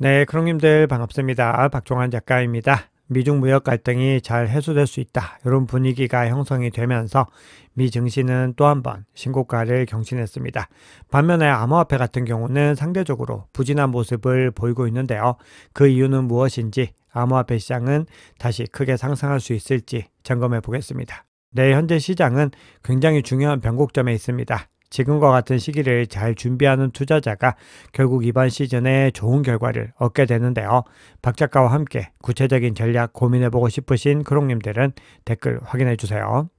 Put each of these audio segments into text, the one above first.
네, 크롱님들 반갑습니다. 박종환 작가입니다. 미중 무역 갈등이 잘 해소될 수 있다. 이런 분위기가 형성이 되면서 미 증시는 또 한 번 신고가를 경신했습니다. 반면에 암호화폐 같은 경우는 상대적으로 부진한 모습을 보이고 있는데요. 그 이유는 무엇인지, 암호화폐 시장은 다시 크게 상승할 수 있을지 점검해 보겠습니다. 네, 현재 시장은 굉장히 중요한 변곡점에 있습니다. 지금과 같은 시기를 잘 준비하는 투자자가 결국 이번 시즌에 좋은 결과를 얻게 되는데요. 박 작가와 함께 구체적인 전략 고민해보고 싶으신 크롱님들은 댓글 확인해주세요.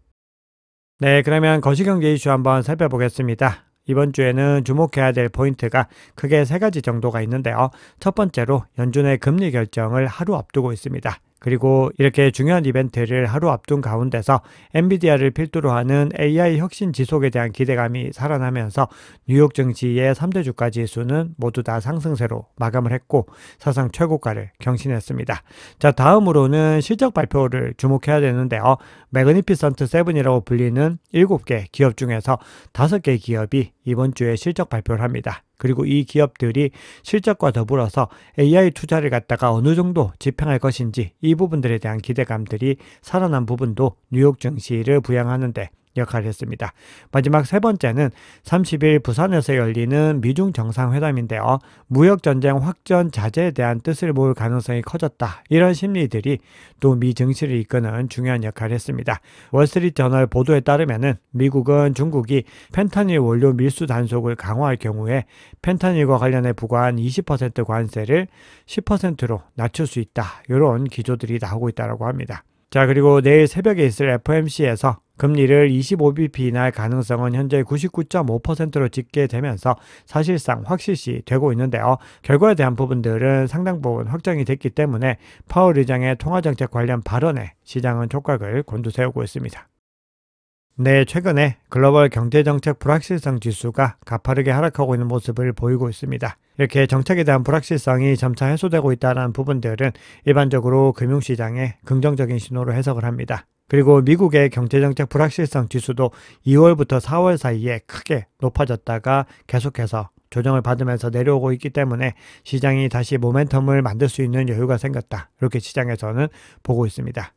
네, 그러면 거시경제 이슈 한번 살펴보겠습니다. 이번 주에는 주목해야 될 포인트가 크게 세 가지 정도가 있는데요. 첫 번째로 연준의 금리 결정을 하루 앞두고 있습니다. 그리고 이렇게 중요한 이벤트를 하루 앞둔 가운데서 엔비디아를 필두로 하는 AI 혁신 지속에 대한 기대감이 살아나면서 뉴욕 증시의 3대 주가 지수는 모두 다 상승세로 마감을 했고 사상 최고가를 경신했습니다. 자, 다음으로는 실적 발표를 주목해야 되는데요. 매그니피선트 7이라고 불리는 7개 기업 중에서 5개 기업이 이번 주에 실적 발표를 합니다. 그리고 이 기업들이 실적과 더불어서 AI 투자를 갖다가 어느 정도 집행할 것인지 이 부분들에 대한 기대감들이 살아난 부분도 뉴욕 증시를 부양하는데 역할을 했습니다. 마지막 세 번째는 30일 부산에서 열리는 미중 정상회담인데요. 무역전쟁 확전 자제에 대한 뜻을 모을 가능성이 커졌다. 이런 심리들이 또 미 증시를 이끄는 중요한 역할을 했습니다. 월스트리트저널 보도에 따르면 미국은 중국이 펜타닐 원료 밀수 단속을 강화할 경우에 펜타닐과 관련해 부과한 20% 관세를 10%로 낮출 수 있다. 이런 기조들이 나오고 있다고 합니다. 자, 그리고 내일 새벽에 있을 FOMC에서 금리를 25bp 인하할 가능성은 현재 99.5%로 집계 되면서 사실상 확실시 되고 있는데요. 결과에 대한 부분들은 상당 부분 확정이 됐기 때문에 파월 의장의 통화정책 관련 발언에 시장은 촉각을 곤두세우고 있습니다. 네, 최근에 글로벌 경제정책 불확실성 지수가 가파르게 하락하고 있는 모습을 보이고 있습니다. 이렇게 정책에 대한 불확실성이 점차 해소되고 있다는 부분들은 일반적으로 금융시장의 긍정적인 신호로 해석을 합니다. 그리고 미국의 경제정책 불확실성 지수도 2월부터 4월 사이에 크게 높아졌다가 계속해서 조정을 받으면서 내려오고 있기 때문에 시장이 다시 모멘텀을 만들 수 있는 여유가 생겼다. 이렇게 시장에서는 보고 있습니다.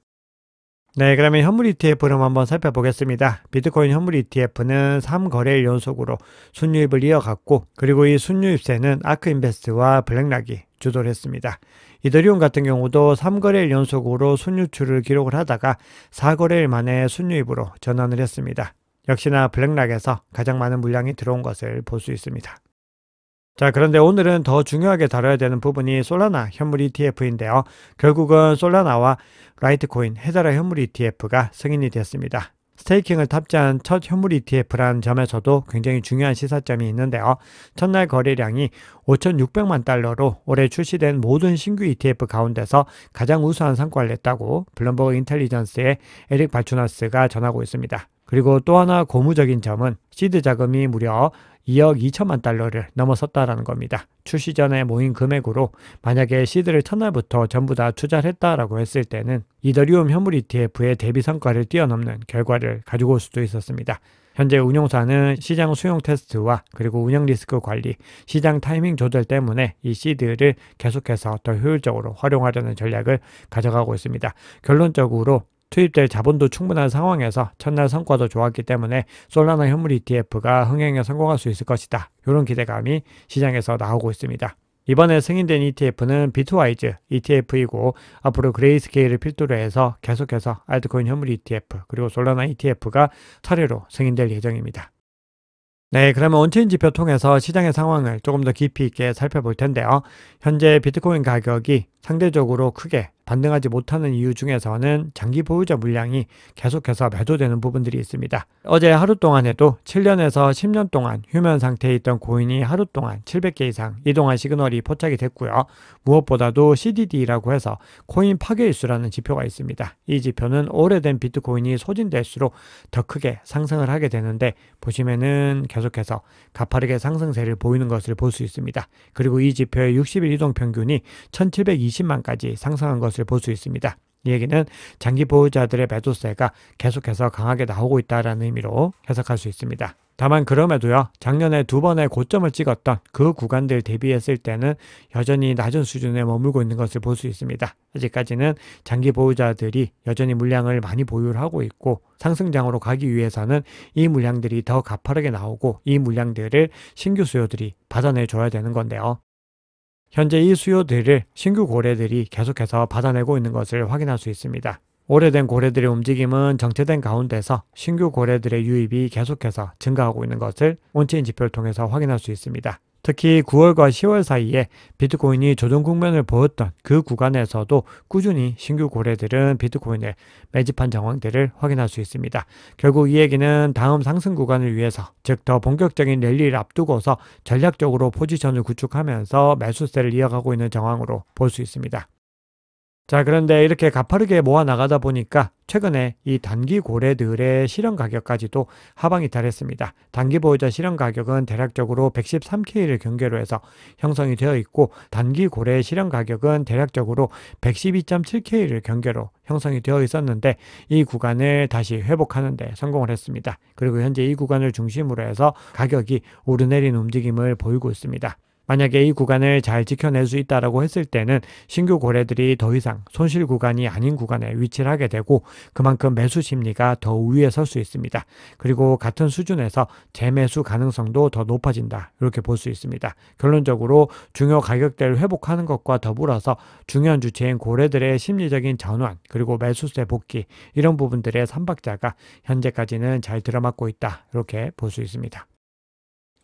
네, 그러면 현물 ETF를 한번 살펴보겠습니다. 비트코인 현물 ETF는 3거래일 연속으로 순유입을 이어갔고, 그리고 이 순유입세는 아크인베스트와 블랙락이 주도를 했습니다. 이더리움 같은 경우도 3거래일 연속으로 순유출을 기록을 하다가 4거래일 만에 순유입으로 전환을 했습니다. 역시나 블랙락에서 가장 많은 물량이 들어온 것을 볼 수 있습니다. 자, 그런데 오늘은 더 중요하게 다뤄야 되는 부분이 솔라나 현물 ETF인데요. 결국은 솔라나와 라이트코인, 헤더라 현물 ETF가 승인이 됐습니다. 스테이킹을 탑재한 첫 현물 ETF라는 점에서도 굉장히 중요한 시사점이 있는데요. 첫날 거래량이 5,600만 달러로 올해 출시된 모든 신규 ETF 가운데서 가장 우수한 성과를 냈다고 블룸버그 인텔리전스의 에릭 발추나스가 전하고 있습니다. 그리고 또 하나 고무적인 점은 시드 자금이 무려 2억 2천만 달러를 넘어섰다라는 겁니다. 출시 전에 모인 금액으로 만약에 시드를 첫날부터 전부 다 투자를 했다라고 했을 때는 이더리움 현물 ETF의 대비 성과를 뛰어넘는 결과를 가지고 올 수도 있었습니다. 현재 운용사는 시장 수용 테스트와 그리고 운영 리스크 관리, 시장 타이밍 조절 때문에 이 시드를 계속해서 더 효율적으로 활용하려는 전략을 가져가고 있습니다. 결론적으로 투입될 자본도 충분한 상황에서 첫날 성과도 좋았기 때문에 솔라나 현물 ETF가 흥행에 성공할 수 있을 것이다. 이런 기대감이 시장에서 나오고 있습니다. 이번에 승인된 ETF는 비트와이즈 ETF이고 앞으로 그레이스케일을 필두로 해서 계속해서 알트코인 현물 ETF 그리고 솔라나 ETF가 차례로 승인될 예정입니다. 네, 그러면 온체인 지표 통해서 시장의 상황을 조금 더 깊이 있게 살펴볼 텐데요. 현재 비트코인 가격이 상대적으로 크게 반등하지 못하는 이유 중에서는 장기 보유자 물량이 계속해서 매도되는 부분들이 있습니다. 어제 하루 동안에도 7년에서 10년 동안 휴면 상태에 있던 코인이 하루 동안 700개 이상 이동한 시그널이 포착이 됐고요. 무엇보다도 CDD라고 해서 코인 파괴일수라는 지표가 있습니다. 이 지표는 오래된 비트코인이 소진될수록 더 크게 상승을 하게 되는데 보시면은 계속해서 가파르게 상승세를 보이는 것을 볼 수 있습니다. 그리고 이 지표의 60일 이동 평균이 1720만까지 상승한 것을 볼 수 있습니다. 이 얘기는 장기 보유자들의 매도세가 계속해서 강하게 나오고 있다는 의미로 해석할 수 있습니다. 다만 그럼에도요, 작년에 2번의 고점을 찍었던 그 구간들 대비했을 때는 여전히 낮은 수준에 머물고 있는 것을 볼 수 있습니다. 아직까지는 장기 보유자들이 여전히 물량을 많이 보유를 하고 있고, 상승장으로 가기 위해서는 이 물량들이 더 가파르게 나오고 이 물량들을 신규 수요들이 받아내줘야 되는 건데요. 현재 이 수요들을 신규 고래들이 계속해서 받아내고 있는 것을 확인할 수 있습니다. 오래된 고래들의 움직임은 정체된 가운데서 신규 고래들의 유입이 계속해서 증가하고 있는 것을 온체인 지표를 통해서 확인할 수 있습니다. 특히 9월과 10월 사이에 비트코인이 조정 국면을 보였던 그 구간에서도 꾸준히 신규 고래들은 비트코인을 매집한 정황들을 확인할 수 있습니다. 결국 이 얘기는 다음 상승 구간을 위해서, 즉 더 본격적인 랠리를 앞두고서 전략적으로 포지션을 구축하면서 매수세를 이어가고 있는 정황으로 볼 수 있습니다. 자, 그런데 이렇게 가파르게 모아 나가다 보니까 최근에 이 단기 고래들의 실현 가격까지도 하방이 달했습니다. 단기 보유자 실현 가격은 대략적으로 113K를 경계로 해서 형성이 되어 있고, 단기 고래의 실현 가격은 대략적으로 112.7K를 경계로 형성이 되어 있었는데, 이 구간을 다시 회복하는 데 성공을 했습니다. 그리고 현재 이 구간을 중심으로 해서 가격이 오르내리는 움직임을 보이고 있습니다. 만약에 이 구간을 잘 지켜낼 수 있다라고 했을 때는 신규 고래들이 더 이상 손실 구간이 아닌 구간에 위치를 하게 되고, 그만큼 매수 심리가 더 우위에 설 수 있습니다. 그리고 같은 수준에서 재매수 가능성도 더 높아진다, 이렇게 볼 수 있습니다. 결론적으로 중요 가격대를 회복하는 것과 더불어서 중요한 주체인 고래들의 심리적인 전환, 그리고 매수세 복귀, 이런 부분들의 삼박자가 현재까지는 잘 들어맞고 있다, 이렇게 볼 수 있습니다.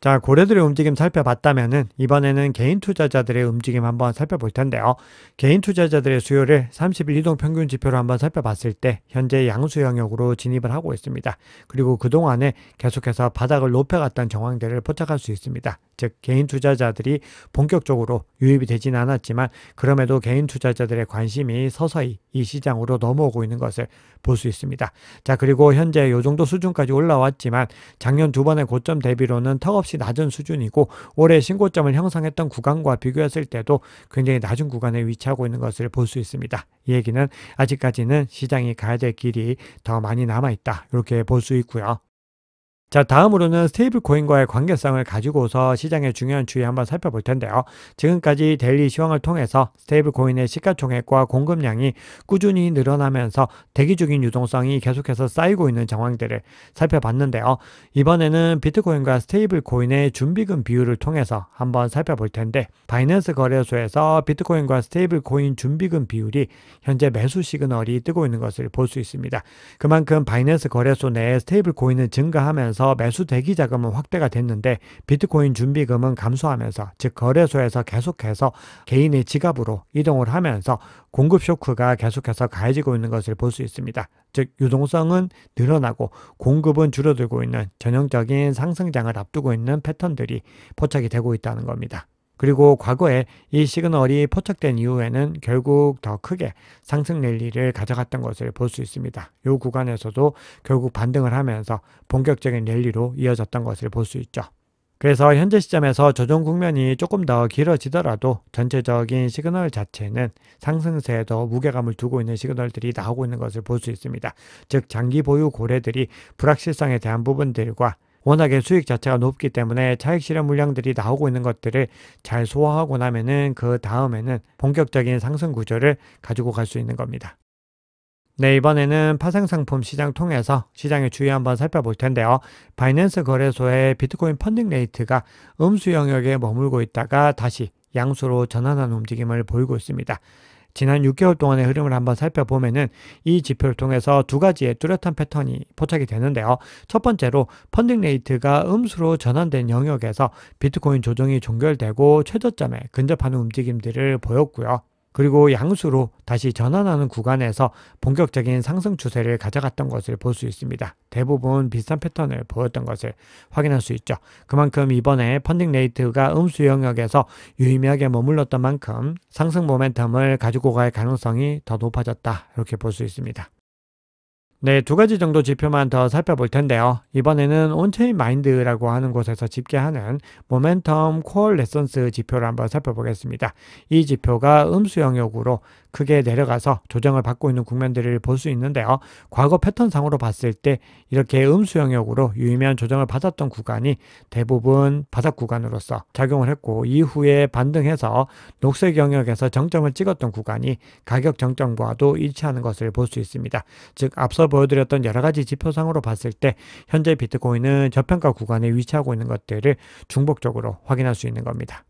자, 고래들의 움직임 살펴봤다면은 이번에는 개인 투자자들의 움직임 한번 살펴볼 텐데요. 개인 투자자들의 수요를 30일 이동 평균 지표로 한번 살펴봤을 때 현재 양수 영역으로 진입을 하고 있습니다. 그리고 그동안에 계속해서 바닥을 높여갔던 정황들을 포착할 수 있습니다. 즉 개인 투자자들이 본격적으로 유입이 되진 않았지만 그럼에도 개인 투자자들의 관심이 서서히 이 시장으로 넘어오고 있는 것을 볼 수 있습니다. 자, 그리고 현재 이 정도 수준까지 올라왔지만 작년 2번의 고점 대비로는 턱없이 낮은 수준이고, 올해 신고점을 형성했던 구간과 비교했을 때도 굉장히 낮은 구간에 위치하고 있는 것을 볼 수 있습니다. 이 얘기는 아직까지는 시장이 가야 될 길이 더 많이 남아있다, 이렇게 볼 수 있고요. 자, 다음으로는 스테이블 코인과의 관계성을 가지고서 시장의 중요한 추이 한번 살펴볼 텐데요. 지금까지 데일리 시황을 통해서 스테이블 코인의 시가총액과 공급량이 꾸준히 늘어나면서 대기 중인 유동성이 계속해서 쌓이고 있는 정황들을 살펴봤는데요. 이번에는 비트코인과 스테이블 코인의 준비금 비율을 통해서 한번 살펴볼 텐데, 바이낸스 거래소에서 비트코인과 스테이블 코인 준비금 비율이 현재 매수 시그널이 뜨고 있는 것을 볼 수 있습니다. 그만큼 바이낸스 거래소 내에 스테이블 코인은 증가하면서 매수 대기 자금은 확대가 됐는데 비트코인 준비금은 감소하면서, 즉 거래소에서 계속해서 개인의 지갑으로 이동을 하면서 공급 쇼크가 계속해서 가해지고 있는 것을 볼 수 있습니다. 즉 유동성은 늘어나고 공급은 줄어들고 있는 전형적인 상승장을 앞두고 있는 패턴들이 포착이 되고 있다는 겁니다. 그리고 과거에 이 시그널이 포착된 이후에는 결국 더 크게 상승 랠리를 가져갔던 것을 볼 수 있습니다. 이 구간에서도 결국 반등을 하면서 본격적인 랠리로 이어졌던 것을 볼 수 있죠. 그래서 현재 시점에서 조정 국면이 조금 더 길어지더라도 전체적인 시그널 자체는 상승세에 더 무게감을 두고 있는 시그널들이 나오고 있는 것을 볼 수 있습니다. 즉 장기 보유 고래들이 불확실성에 대한 부분들과 워낙에 수익 자체가 높기 때문에 차익 실현 물량들이 나오고 있는 것들을 잘 소화하고 나면은 그 다음에는 본격적인 상승 구조를 가지고 갈 수 있는 겁니다. 네, 이번에는 파생상품 시장 통해서 시장의 추이 한번 살펴볼 텐데요. 바이낸스 거래소의 비트코인 펀딩 레이트가 음수 영역에 머물고 있다가 다시 양수로 전환하는 움직임을 보이고 있습니다. 지난 6개월 동안의 흐름을 한번 살펴보면은 이 지표를 통해서 두 가지의 뚜렷한 패턴이 포착이 되는데요. 첫 번째로 펀딩 레이트가 음수로 전환된 영역에서 비트코인 조정이 종결되고 최저점에 근접하는 움직임들을 보였고요. 그리고 양수로 다시 전환하는 구간에서 본격적인 상승 추세를 가져갔던 것을 볼 수 있습니다. 대부분 비슷한 패턴을 보였던 것을 확인할 수 있죠. 그만큼 이번에 펀딩 레이트가 음수 영역에서 유의미하게 머물렀던 만큼 상승 모멘텀을 가지고 갈 가능성이 더 높아졌다, 이렇게 볼 수 있습니다. 네, 두 가지 정도 지표만 더 살펴볼 텐데요. 이번에는 온체인 마인드라고 하는 곳에서 집계하는 모멘텀 코어레선스 지표를 한번 살펴보겠습니다. 이 지표가 음수 영역으로 크게 내려가서 조정을 받고 있는 국면들을 볼 수 있는데요. 과거 패턴상으로 봤을 때 이렇게 음수 영역으로 유의미한 조정을 받았던 구간이 대부분 바닥 구간으로서 작용을 했고, 이후에 반등해서 녹색 영역에서 정점을 찍었던 구간이 가격 정점과도 일치하는 것을 볼 수 있습니다. 즉, 앞서 보여드렸던 여러 가지 지표상으로 봤을 때 현재 비트코인은 저평가 구간에 위치하고 있는 것들을 중복적으로 확인할 수 있는 겁니다.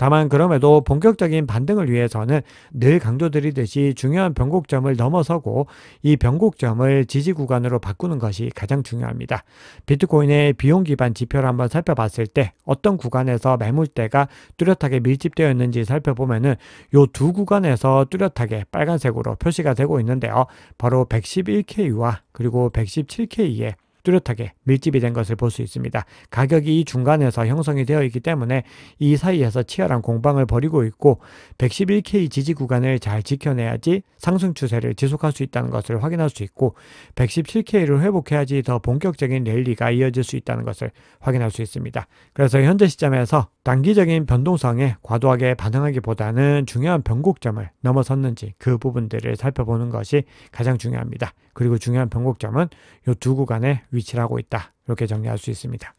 다만 그럼에도 본격적인 반등을 위해서는 늘 강조드리듯이 중요한 변곡점을 넘어서고 이 변곡점을 지지 구간으로 바꾸는 것이 가장 중요합니다. 비트코인의 비용 기반 지표를 한번 살펴봤을 때 어떤 구간에서 매물대가 뚜렷하게 밀집되어 있는지 살펴보면은 요 두 구간에서 뚜렷하게 빨간색으로 표시가 되고 있는데요. 바로 111K와 그리고 117K에 뚜렷하게 밀집이 된 것을 볼 수 있습니다. 가격이 이 중간에서 형성이 되어 있기 때문에 이 사이에서 치열한 공방을 벌이고 있고 111K 지지 구간을 잘 지켜내야지 상승 추세를 지속할 수 있다는 것을 확인할 수 있고 117K를 회복해야지 더 본격적인 랠리가 이어질 수 있다는 것을 확인할 수 있습니다. 그래서 현재 시점에서 단기적인 변동성에 과도하게 반응하기보다는 중요한 변곡점을 넘어섰는지 그 부분들을 살펴보는 것이 가장 중요합니다. 그리고 중요한 변곡점은 이 두 구간에 위치를 하고 있다. 이렇게 정리할 수 있습니다.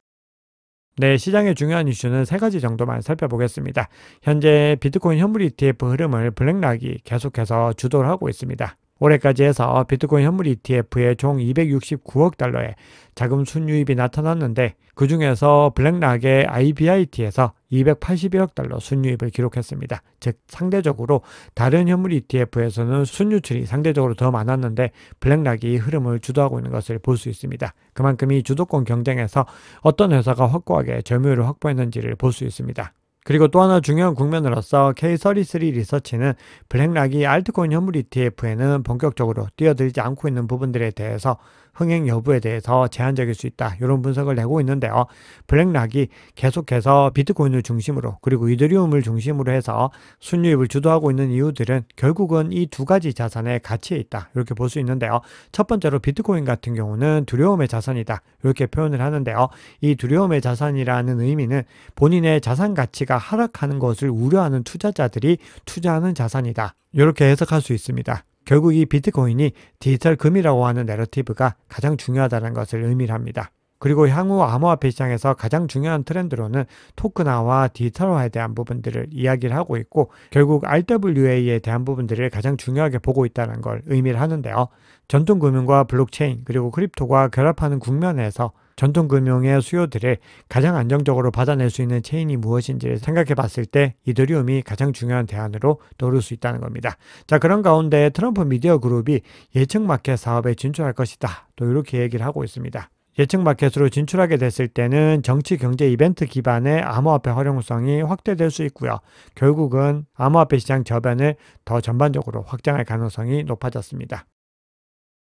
네, 시장의 중요한 이슈는 세 가지 정도만 살펴보겠습니다. 현재 비트코인 현물 ETF 흐름을 블랙락이 계속해서 주도를 하고 있습니다. 올해까지 해서 비트코인 현물 ETF에 총 269억 달러의 자금 순유입이 나타났는데 그 중에서 블랙락의 IBIT에서 281억 달러 순유입을 기록했습니다. 즉 상대적으로 다른 현물 ETF에서는 순유출이 상대적으로 더 많았는데 블랙락이 흐름을 주도하고 있는 것을 볼 수 있습니다. 그만큼 이 주도권 경쟁에서 어떤 회사가 확고하게 점유율을 확보했는지를 볼 수 있습니다. 그리고 또 하나 중요한 국면으로서 K33 리서치는 블랙락이 알트코인 현물 ETF에는 본격적으로 뛰어들지 않고 있는 부분들에 대해서 흥행 여부에 대해서 제한적일 수 있다. 이런 분석을 내고 있는데요. 블랙락이 계속해서 비트코인을 중심으로 그리고 이더리움을 중심으로 해서 순유입을 주도하고 있는 이유들은 결국은 이 두 가지 자산의 가치에 있다. 이렇게 볼 수 있는데요. 첫 번째로 비트코인 같은 경우는 두려움의 자산이다. 이렇게 표현을 하는데요. 이 두려움의 자산이라는 의미는 본인의 자산 가치가 하락하는 것을 우려하는 투자자들이 투자하는 자산이다. 이렇게 해석할 수 있습니다. 결국 이 비트코인이 디지털 금이라고 하는 내러티브가 가장 중요하다는 것을 의미를 합니다. 그리고 향후 암호화폐 시장에서 가장 중요한 트렌드로는 토큰화와 디지털화에 대한 부분들을 이야기를 하고 있고 결국 RWA에 대한 부분들을 가장 중요하게 보고 있다는 걸 의미를 하는데요. 전통금융과 블록체인 그리고 크립토가 결합하는 국면에서 전통금융의 수요들을 가장 안정적으로 받아낼 수 있는 체인이 무엇인지를 생각해 봤을 때 이더리움이 가장 중요한 대안으로 떠오를 수 있다는 겁니다. 자, 그런 가운데 트럼프 미디어 그룹이 예측 마켓 사업에 진출할 것이다. 또 이렇게 얘기를 하고 있습니다. 예측 마켓으로 진출하게 됐을 때는 정치 경제 이벤트 기반의 암호화폐 활용성이 확대될 수 있고요. 결국은 암호화폐 시장 저변을 더 전반적으로 확장할 가능성이 높아졌습니다.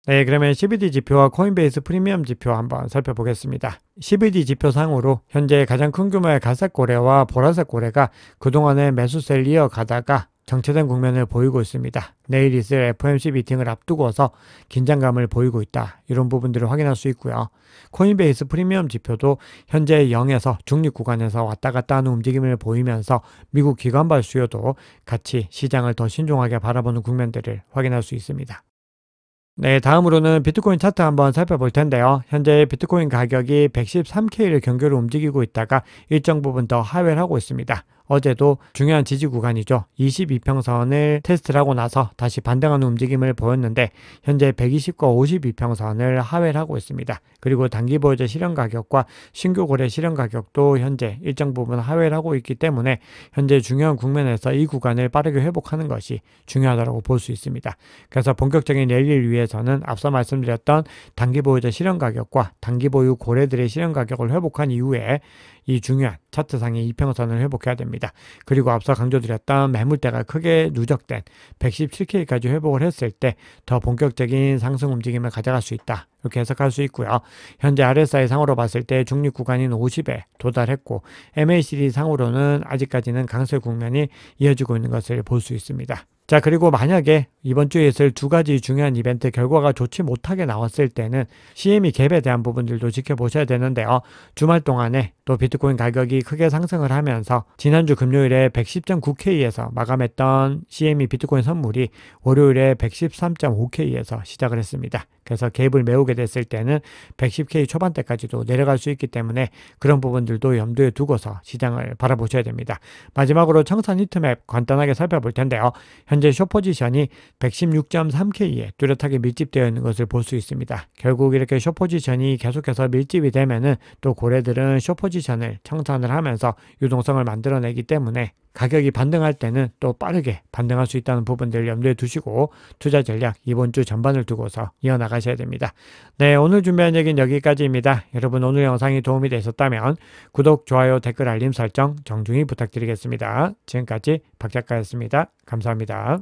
네, 그러면 CBD 지표와 코인베이스 프리미엄 지표 한번 살펴보겠습니다. CBD 지표상으로 현재 가장 큰 규모의 갈색 고래와 보라색 고래가 그동안의 매수세를 이어가다가 정체된 국면을 보이고 있습니다. 내일 있을 FOMC 미팅을 앞두고서 긴장감을 보이고 있다. 이런 부분들을 확인할 수 있고요. 코인베이스 프리미엄 지표도 현재 0에서 중립 구간에서 왔다 갔다 하는 움직임을 보이면서 미국 기관발 수요도 같이 시장을 더 신중하게 바라보는 국면들을 확인할 수 있습니다. 네, 다음으로는 비트코인 차트 한번 살펴볼 텐데요. 현재 비트코인 가격이 113K를 경계로 움직이고 있다가 일정 부분 더 하회를 하고 있습니다. 어제도 중요한 지지 구간이죠. 22평선을 테스트를 하고 나서 다시 반등하는 움직임을 보였는데 현재 120과 52평선을 하회를 하고 있습니다. 그리고 단기 보유자 실현 가격과 신규 거래 실현 가격도 현재 일정 부분 하회를 하고 있기 때문에 현재 중요한 국면에서 이 구간을 빠르게 회복하는 것이 중요하다고 볼 수 있습니다. 그래서 본격적인 랠리를 위해서는 앞서 말씀드렸던 단기 보유자 실현 가격과 단기 보유 고래들의 실현 가격을 회복한 이후에 이 중요한 차트상의 이평선을 회복해야 됩니다. 그리고 앞서 강조드렸던 매물대가 크게 누적된 117K까지 회복을 했을 때 더 본격적인 상승 움직임을 가져갈 수 있다. 이렇게 해석할 수 있고요. 현재 RSI 상으로 봤을 때 중립 구간인 50에 도달했고 MACD 상으로는 아직까지는 강세 국면이 이어지고 있는 것을 볼 수 있습니다. 자, 그리고 만약에 이번 주에 있을 두 가지 중요한 이벤트 결과가 좋지 못하게 나왔을 때는 CME 갭에 대한 부분들도 지켜보셔야 되는데요. 주말 동안에 또 비트코인 가격이 크게 상승을 하면서 지난주 금요일에 110.9K에서 마감했던 CME 비트코인 선물이 월요일에 113.5K에서 시작을 했습니다. 그래서 갭을 메우게 됐을 때는 110K 초반대까지도 내려갈 수 있기 때문에 그런 부분들도 염두에 두고서 시장을 바라보셔야 됩니다. 마지막으로 청산 히트맵 간단하게 살펴볼 텐데요. 현재 숏포지션이 116.3K에 뚜렷하게 밀집되어 있는 것을 볼 수 있습니다. 결국 이렇게 숏포지션이 계속해서 밀집이 되면은 또 고래들은 숏포지션을 청산을 하면서 유동성을 만들어내기 때문에 가격이 반등할 때는 또 빠르게 반등할 수 있다는 부분들을 염두에 두시고 투자 전략 이번 주 전반을 두고서 이어나가셔야 됩니다. 네, 오늘 준비한 얘기는 여기까지입니다. 여러분 오늘 영상이 도움이 되셨다면 구독, 좋아요, 댓글, 알림 설정 정중히 부탁드리겠습니다. 지금까지 박 작가였습니다. 감사합니다.